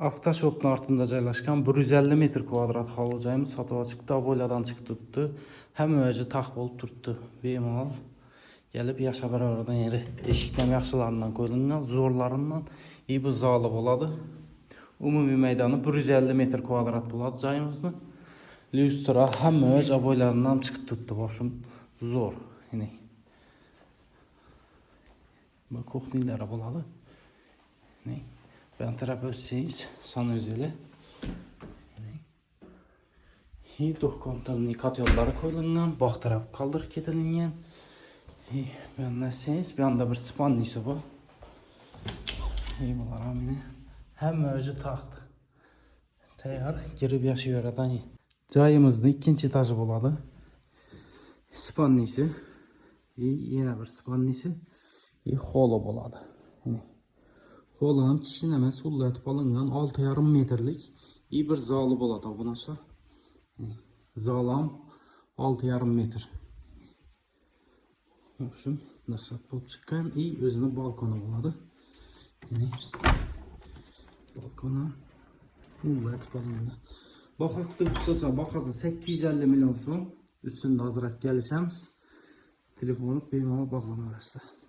Avtoshopun altında joylashgan 150 metr kvadrat hovuzamiz sotuvga chiqdi. Aboylardan chiqib turibdi. Hamma o'zi taq bo'lib turibdi. Bemalol kelib yashab beraveradigan yeri. Eshikdan yaxshilaridan qo'yilgan, zo'rlaridan bu zali bo'ladi. Umumiy maydoni 150 metr kvadrat bo'ladi joyimizni. Lyustra hamma o'z aboylaridan chiqib turibdi. Boshim zo'r. Yine. Bu kuxnilari bo'ladi. Yine. Ben taraf ölçeğiz, sanözeli. Dokumentarını kat yolları koyulundan, bak taraf kaldırıp getirilgen. Ben nesiniz, bir anda bir spannisi bu. Bunlar amine. Hem özü taxtı. Tayar, girip yaşıyor aradan. Cayımızda ikinci etajı buladı. Spannisi. Yine bir spannisi. Holo buladı. Xolam kişinin emas, ullatib olingan 6,5 metrlik bir zali bo'ladi bunisi. Zalam 6,5 metr. Şu naqshat bo'lib chiqqan, o'zini balkoni bo'ladi. Balkoni ullatib olingan. Bahası qilib tutsa, bahası 850 milyon so'm. Üstünde azroq kelishamiz. Telefonu bemalol bog'lanaverasizlar.